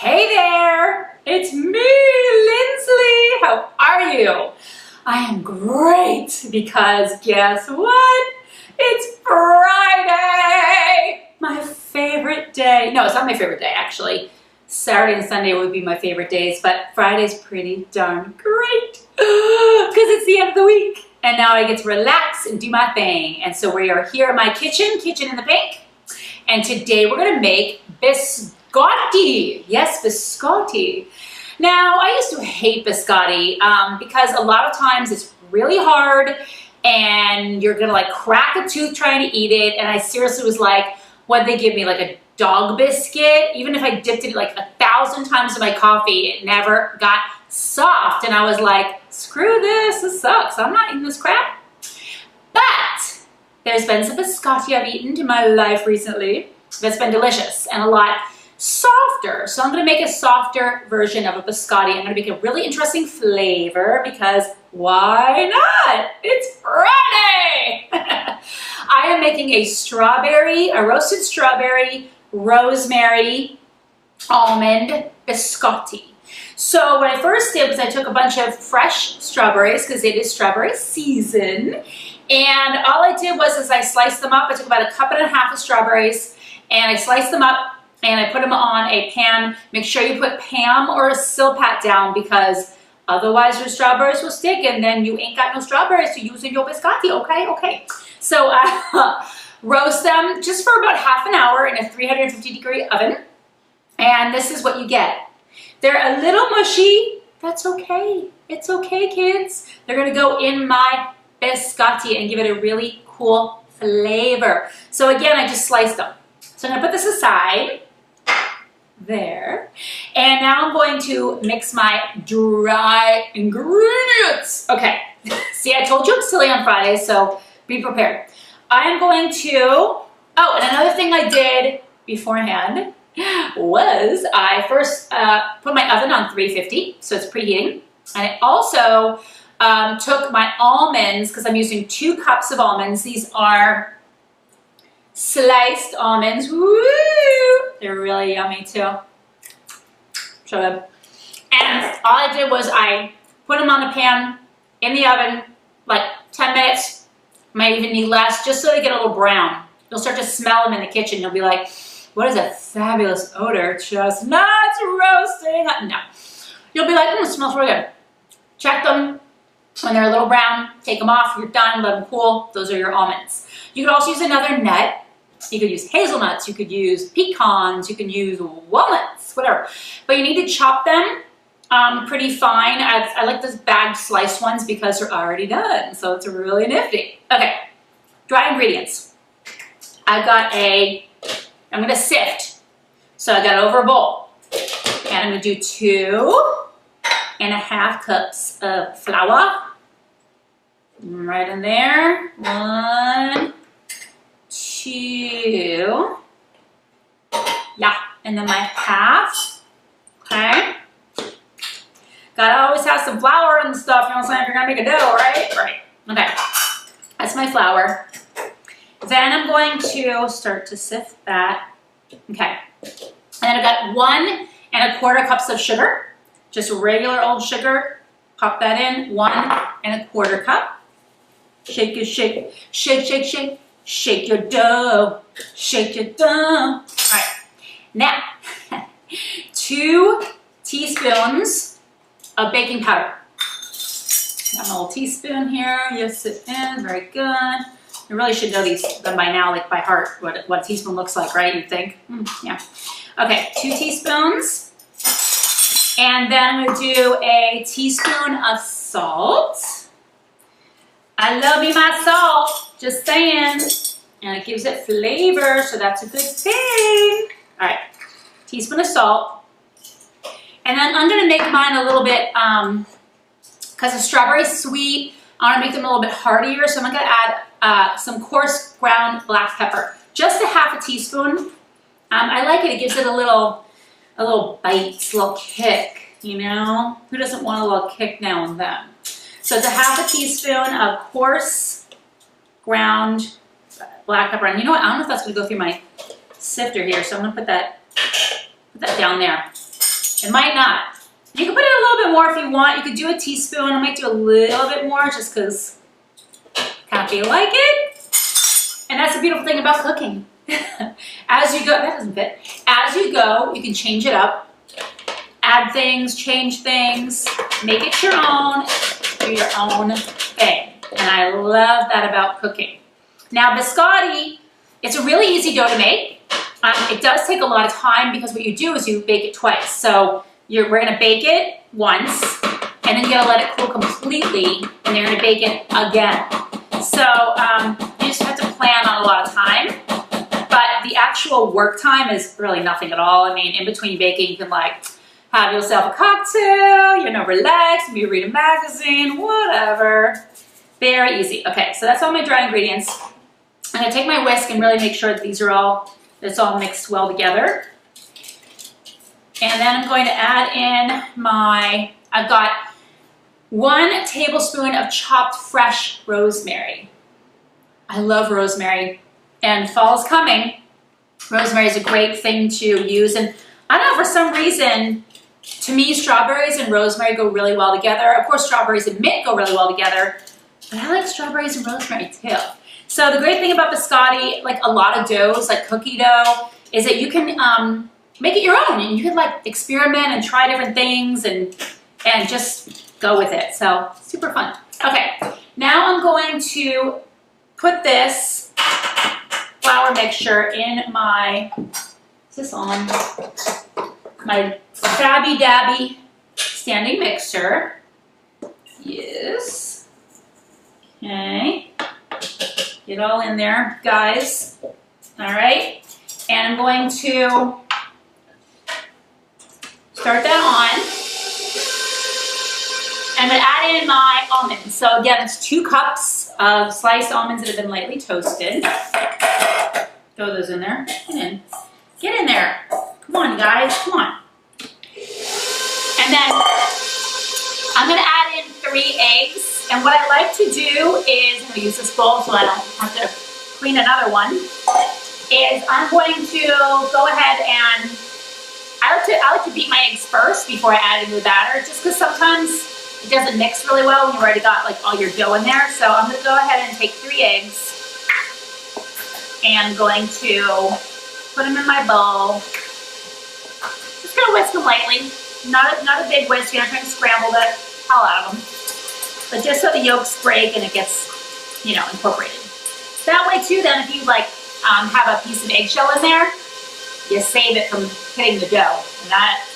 Hey there, it's me, Lindsay. How are you? I am great because guess what? It's Friday, my favorite day. No, it's not my favorite day actually. Saturday and Sunday would be my favorite days, but Friday's pretty darn great because it's the end of the week. And now I get to relax and do my thing. And so we are here in my kitchen in the pink. And today we're gonna make biscotti. Yes, biscotti. Now, I used to hate biscotti because a lot of times it's really hard and you're gonna like crack a tooth trying to eat it. And I seriously was like, what'd they give me, like a dog biscuit? Even if I dipped it like 1,000 times in my coffee, it never got soft. And I was like, screw this sucks. I'm not eating this crap. But there's been some biscotti I've eaten in my life recently that's been delicious and a lot softer. So I'm gonna make a softer version of a biscotti. I'm gonna make a really interesting flavor because why not? It's Friday! I am making a roasted strawberry, rosemary, almond biscotti. So what I first did was I took a bunch of fresh strawberries because it is strawberry season. And all I did was I sliced them up. I took about 1.5 cups of strawberries and I sliced them up and I put them on a pan. Make sure you put Pam or a Silpat down because otherwise your strawberries will stick and then you ain't got no strawberries to use in your biscotti, okay? So roast them just for about half an hour in a 350-degree oven. And this is what you get. They're a little mushy. That's okay. It's okay, kids. They're gonna go in my biscotti and give it a really cool flavor. So again, I just sliced them. So I'm gonna put this aside, there. And now I'm going to mix my dry ingredients. Okay, see, I told you I'm silly on Friday, so be prepared. I'm going to, oh, and another thing I did beforehand was I first put my oven on 350, so it's preheating. And I also took my almonds, because I'm using 2 cups of almonds. These are sliced almonds. Woo! They're really yummy too. Show them. And all I did was I put them on the pan in the oven, like 10 minutes, might even need less, just so they get a little brown. You'll start to smell them in the kitchen. You'll be like, what is that fabulous odor? Chestnuts roasting. No. You'll be like, it smells really good. Check them. When they're a little brown, take them off. You're done. Let them cool. Those are your almonds. You could also use another nut. You could use hazelnuts. You could use pecans. You can use walnuts, whatever. But you need to chop them pretty fine. I like those bagged sliced ones because they're already done. So it's really nifty. Okay. Dry ingredients. I'm going to sift. So I got over a bowl. And I'm going to do 2.5 cups of flour. Right in there. 1, 2. Yeah. And then my half. Okay. Gotta always have some flour and stuff, you know what I'm saying, if you're gonna make a dough, right? Right. Okay. That's my flour. Then I'm going to start to sift that. Okay. And then I've got 1.25 cups of sugar. Just regular old sugar. Pop that in. 1.25 cup. Shake your shake. Shake, shake, shake. Shake your dough. Shake your dough. All right. Now, 2 teaspoons of baking powder. Got my little teaspoon here. Yes, it is. Very good. I really should know them by now, like by heart, what a teaspoon looks like, right? You'd think. Yeah. Okay, 2 teaspoons. And then I'm going to do a teaspoon of salt. I love me my salt, just saying. And it gives it flavor, so that's a good thing. All right, teaspoon of salt. And then I'm going to make mine a little bit, because the strawberry's sweet, I want to make them a little bit heartier, so I'm going to add some coarse ground black pepper. Just a half a teaspoon. I like it. It gives it a little bite, a little kick, you know? Who doesn't want a little kick now and then? So it's a half a teaspoon of coarse ground black pepper. And you know what? I don't know if that's going to go through my sifter here, so I'm going to put that down there. It might not. You can put in a little bit more if you want. You could do a teaspoon. I might do a little bit more just because I feel like it. And that's the beautiful thing about cooking. As you go, that doesn't fit. As you go, you can change it up. Add things, change things, make it your own, do your own thing. And I love that about cooking. Now, biscotti, it's a really easy dough to make. It does take a lot of time because what you do is you bake it twice. So we're gonna bake it once, and then you're gonna let it cool completely, and you're gonna bake it again. So you just have to plan on a lot of time, but the actual work time is really nothing at all. I mean, in between baking, you can like have yourself a cocktail, you know, relax, maybe read a magazine, whatever. Very easy. Okay, so that's all my dry ingredients. I'm gonna take my whisk and really make sure that it's all mixed well together. And then I'm going to add in I've got 1 tablespoon of chopped fresh rosemary. I love rosemary, and fall's coming. Rosemary is a great thing to use, and I don't know, for some reason, to me, strawberries and rosemary go really well together. Of course, strawberries and mint go really well together, but I like strawberries and rosemary too. So the great thing about biscotti, like a lot of doughs, like cookie dough, is that you can make it your own, and you can like experiment and try different things and just go with it. So super fun. Okay, now I'm going to put this flour mixture in my, is this on? My Fabby Dabby standing mixer. Yes. Okay. Get all in there, guys. All right. And I'm going to start that on. I'm going to add in my almonds. So again, it's 2 cups of sliced almonds that have been lightly toasted. Throw those in there. Get in. Get in there. Come on, guys. Come on. And then I'm going to add in 3 eggs. And what I like to do is, I'm going to use this bowl so I don't have to clean another one, is I'm going to go ahead and I like to beat my eggs first before I add into the batter, just because sometimes it doesn't mix really well when you've already got like all your dough in there. So I'm going to go ahead and take 3 eggs and I'm going to put them in my bowl. Just going to whisk them lightly. Not a big whisk. You're not trying to scramble the hell out of them. But just so the yolks break and it gets, you know, incorporated. That way too, then if you like have a piece of eggshell in there, you save it from hitting the dough. And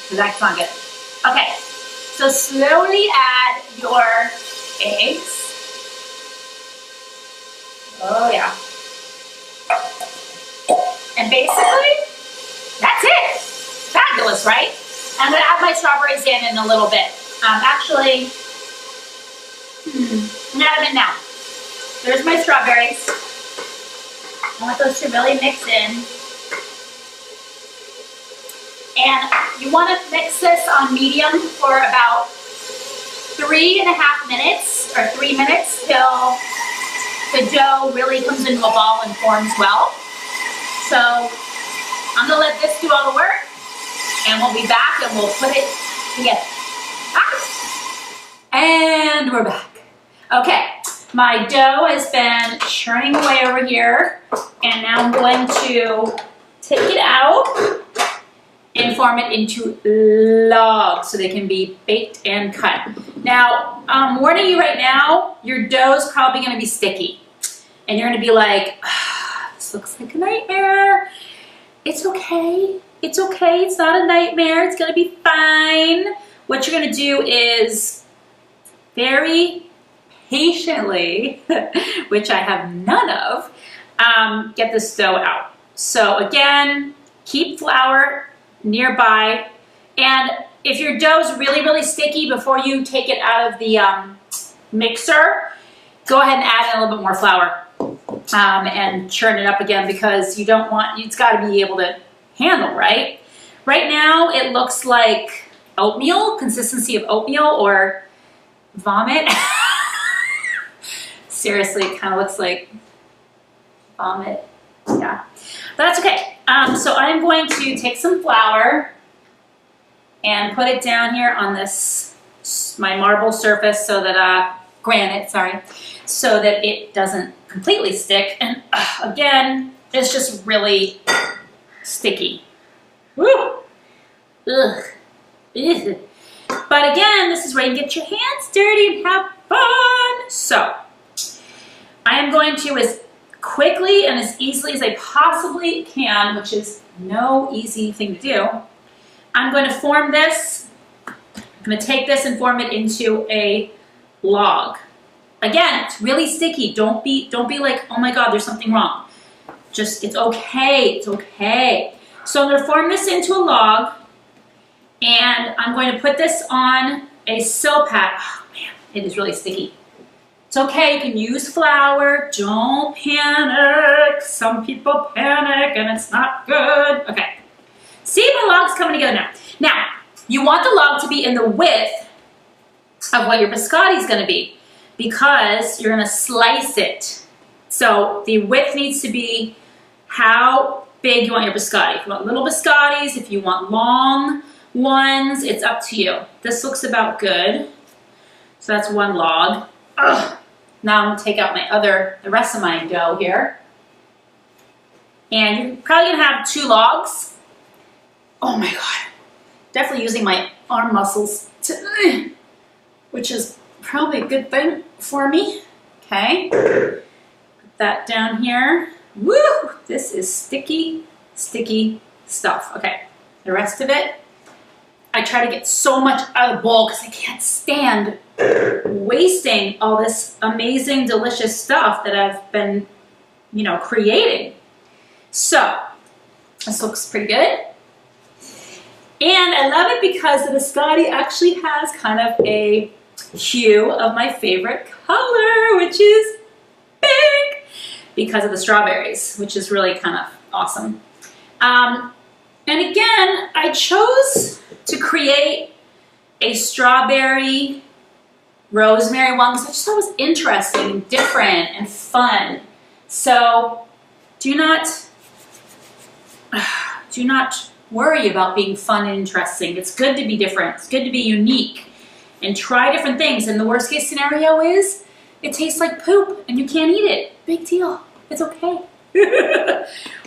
because that's not good. Okay, so slowly add your eggs. Oh yeah. And basically, that's it. Fabulous, right? I'm gonna add my strawberries in a little bit. Actually, I'm gonna add them in now. There's my strawberries. I want those to really mix in. And you want to mix this on medium for about 3.5 minutes or 3 minutes till the dough really comes into a ball and forms well. So I'm gonna let this do all the work, and we'll be back and we'll put it together. And we're back. Okay, my dough has been churning away over here, and now I'm going to take it out and form it into logs so they can be baked and cut. Now, I'm warning you right now, your dough is probably gonna be sticky. And you're gonna be like, this looks like a nightmare. It's okay, it's okay, it's not a nightmare, it's gonna be fine. What you're gonna do is very patiently, which I have none of, get this dough out. So again, keep flour nearby, and if your dough is really, really sticky, before you take it out of the mixer, go ahead and add in a little bit more flour and churn it up again, because you don't want, it's got to be able to handle, right? Right now it looks like oatmeal, consistency of oatmeal or vomit. Seriously, it kind of looks like vomit. Yeah, but that's okay. So I'm going to take some flour and put it down here on this, my marble surface, so that, granite, sorry, so that it doesn't completely stick. And again, it's just really sticky. Woo! Ugh. Ugh. But again, this is where you get your hands dirty and have fun. So I am going to, as quickly and as easily as I possibly can, which is no easy thing to do, I'm going to form this. I'm going to take this and form it into a log. Again, it's really sticky. Don't be like, oh my God, there's something wrong. Just, it's okay. It's okay. So I'm going to form this into a log, and I'm going to put this on a silpat. Oh man, it is really sticky. It's okay, you can use flour. Don't panic. Some people panic and it's not good. Okay. See, my log's coming together now. Now, you want the log to be in the width of what your biscotti is going to be, because you're going to slice it. So the width needs to be how big you want your biscotti. If you want little biscottis, if you want long ones, it's up to you. This looks about good. So that's one log. Ugh. Now I'm going to take out the rest of my dough here. And you're probably going to have 2 logs. Oh my God. Definitely using my arm muscles, which is probably a good thing for me. Okay. Put that down here. Woo! This is sticky, sticky stuff. Okay. The rest of it, I try to get so much out of the bowl because I can't stand wasting all this amazing, delicious stuff that I've been, creating. So, this looks pretty good. And I love it because the biscotti actually has kind of a hue of my favorite color, which is pink, because of the strawberries, which is really kind of awesome. And again, I chose to create a strawberry rosemary one because I just thought it was interesting and different and fun. So do not worry about being fun and interesting. It's good to be different. It's good to be unique and try different things. And the worst case scenario is it tastes like poop and you can't eat it. Big deal. It's okay.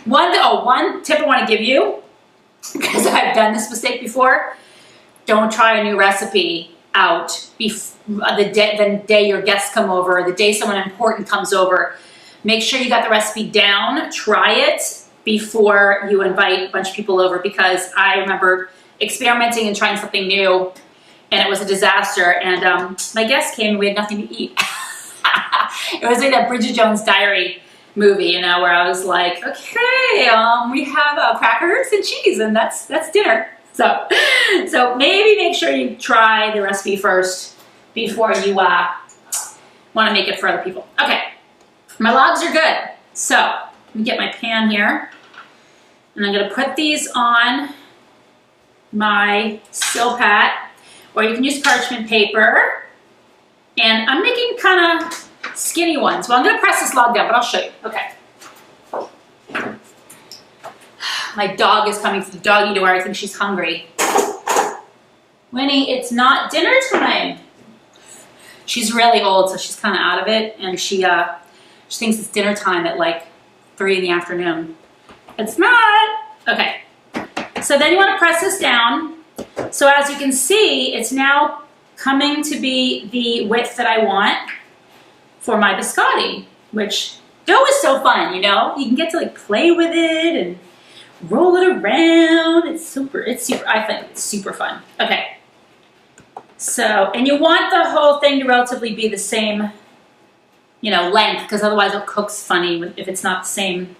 One tip I want to give you, because I've done this mistake before, don't try a new recipe out the day your guests come over, the day someone important comes over. Make sure you got the recipe down, try it before you invite a bunch of people over, because I remember experimenting and trying something new and it was a disaster, and my guests came and we had nothing to eat. It was like that Bridget Jones' Diary movie, where I was like, okay, we have crackers and cheese and that's dinner. So maybe make sure you try the recipe first before you want to make it for other people. Okay, my logs are good. So let me get my pan here, and I'm going to put these on my silpat, or you can use parchment paper. And I'm making kind of skinny ones. Well, I'm going to press this log down, but I'll show you. Okay. My dog is coming to the doggy door. I think she's hungry. Winnie, it's not dinner time. She's really old, so she's kind of out of it, and she thinks it's dinner time at like 3 in the afternoon. It's not. Okay. So then you want to press this down. So as you can see, it's now coming to be the width that I want for my biscotti, which dough is so fun, you can get to like play with it and roll it around. It's super, I think it's super fun. Okay. So, and you want the whole thing to relatively be the same, length, because otherwise it cooks funny if it's not the same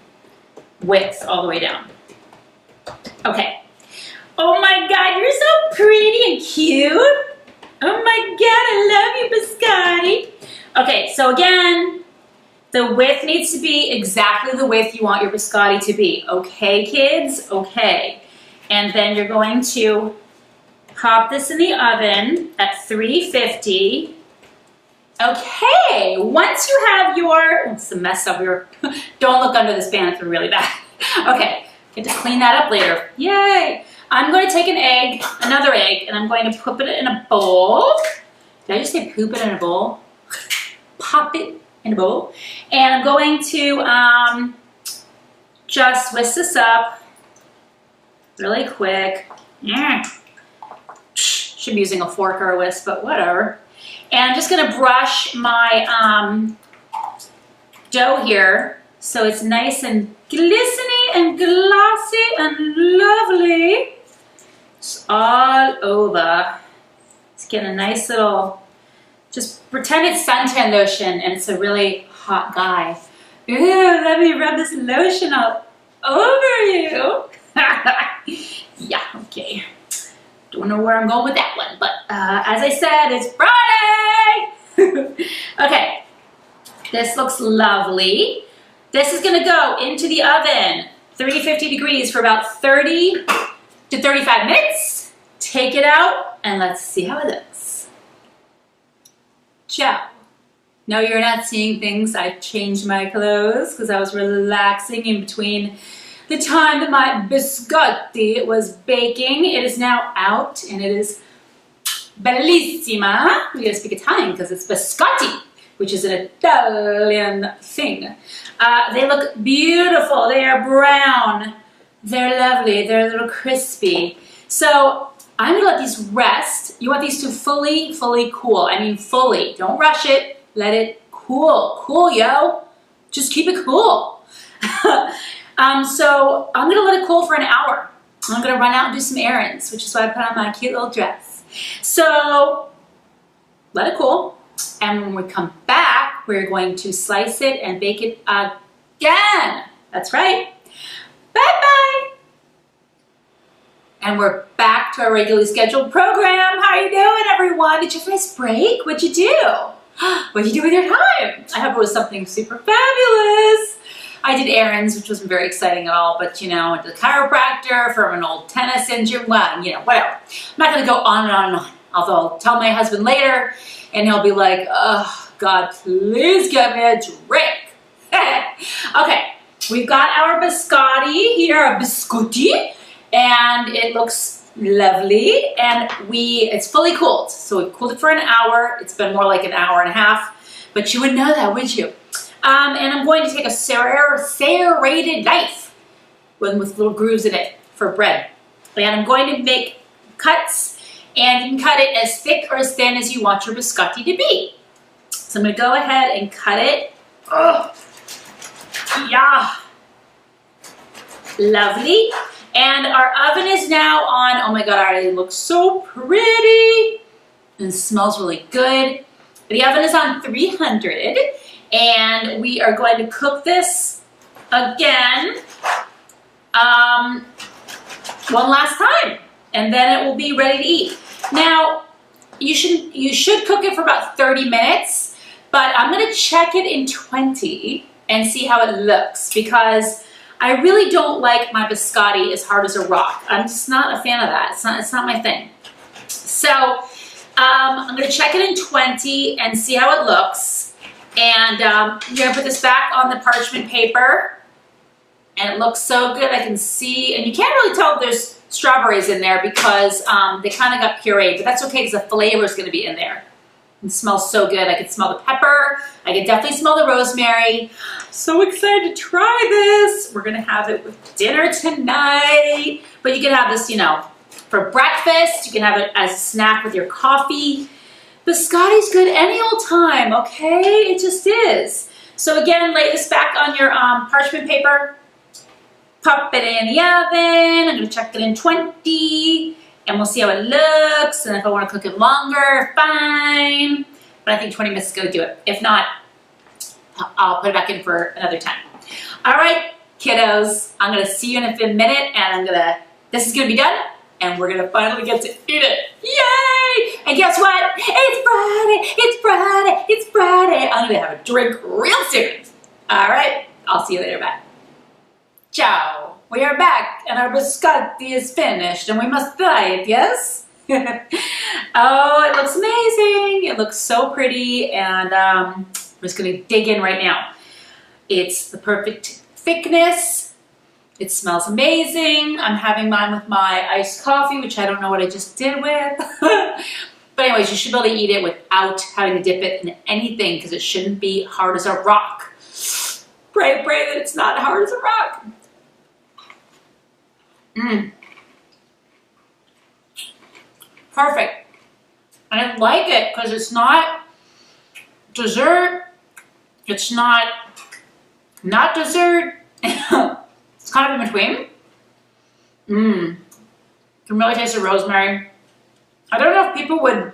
width all the way down. Okay. Oh my God, you're so pretty and cute. Oh my God, I love you, biscotti. Okay, so again, the width needs to be exactly the width you want your biscotti to be. Okay, kids? Okay. And then you're going to pop this in the oven at 350. Okay, once you have your, it's a mess up here. Don't look under this pan, it's really bad. Okay, get to clean that up later. Yay. I'm going to take an egg, another egg, and I'm going to put it in a bowl. Did I just say poop it in a bowl? Pop it in a bowl. And I'm going to just whisk this up really quick. Should be using a fork or a whisk, but whatever. And I'm just going to brush my dough here so it's nice and glistening and glossy and lovely. It's all over. Let's get a nice little, just pretend it's suntan lotion and it's a really hot guy. Ooh, let me rub this lotion all over you. Yeah, okay. Don't know where I'm going with that one, but as I said, it's Friday. Okay, this looks lovely. This is gonna go into the oven, 350 degrees for about 30 to 35 minutes. Take it out and let's see how it looks. Ciao. No, you're not seeing things. I changed my clothes because I was relaxing in between the time that my biscotti was baking. It is now out and it is bellissima. We gotta speak Italian because it's biscotti, which is an Italian thing. They look beautiful. They are brown. They're lovely. They're a little crispy. So I'm gonna let these rest. You want these to fully cool. I mean fully. Don't rush it. Let it cool. Cool, yo. Just keep it cool. So I'm gonna let it cool for an hour. I'm gonna run out and do some errands, which is why I put on my cute little dress. So let it cool. And when we come back, we're going to slice it and bake it again. That's right. Bye-bye. And we're back to our regularly scheduled program. How you doing, everyone? Did you have a nice break? What'd you do? What'd you do with your time? I hope it was something super fabulous. I did errands, which wasn't very exciting at all, but you know, went to the chiropractor from an old tennis injury. Well, you know, whatever. I'm not gonna go on and on and on. Although I'll tell my husband later, and he'll be like, oh, God, please get me a drink. Okay, we've got our biscotti here, our biscotti, and it looks lovely, and it's fully cooled. So we've cooled it for an hour. It's been more like an hour and a half, but you wouldn't know that, would you? And I'm going to take a serrated knife with little grooves in it for bread. And I'm going to make cuts, and you can cut it as thick or as thin as you want your biscotti to be. So I'm going to go ahead and cut it. Oh, yeah. Lovely. And our oven is now on. Oh my God, it looks so pretty. And it smells really good. The oven is on 300. And we are going to cook this again one last time. And then it will be ready to eat. Now, you should cook it for about 30 minutes, but I'm gonna check it in 20 and see how it looks, because I really don't like my biscotti as hard as a rock. I'm just not a fan of that. It's not my thing. So I'm gonna check it in 20 and see how it looks. And you're gonna put this back on the parchment paper. And it looks so good. I can see, and you can't really tell if there's strawberries in there because they kind of got pureed, but that's okay because the flavor is going to be in there. It smells so good. I can smell the pepper. I can definitely smell the rosemary. So excited to try this. We're going to have it with dinner tonight. But you can have this, you know, for breakfast. You can have it as a snack with your coffee. Biscotti's good any old time, okay? It just is. So again, lay this back on your parchment paper. Pop it in the oven. I'm going to check it in 20 and we'll see how it looks. And if I want to cook it longer, fine. But I think 20 minutes is going to do it. If not, I'll put it back in for another time. All right, kiddos, I'm going to see you in a minute and this is going to be done and we're going to finally get to eat it. Yay! And guess what? It's Friday, it's Friday, it's Friday. I'm going to have a drink real soon. All right, I'll see you later. Bye. Ciao. We are back and our biscotti is finished and we must try it, yes? Oh, it looks amazing. It looks so pretty and I'm just going to dig in right now. It's the perfect thickness. It smells amazing. I'm having mine with my iced coffee, which I don't know what I just did with. But anyways, you should be able to eat it without having to dip it in anything because it shouldn't be hard as a rock. Pray that it's not hard as a rock. Perfect. And I like it because it's not dessert. It's not dessert. It's kind of in between. You can really taste the rosemary. I don't know if people would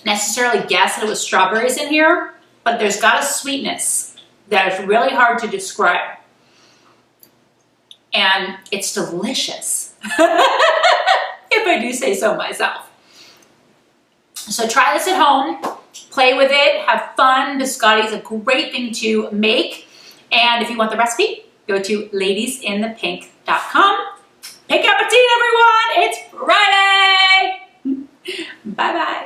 necessarily guess that it was strawberries in here, but there's got a sweetness that is really hard to describe. And it's delicious, if I do say so myself. So try this at home, play with it, have fun. Biscotti is a great thing to make. And if you want the recipe, go to ladiesinthepink.com. Pick up a tea, everyone. It's Friday. Bye-bye.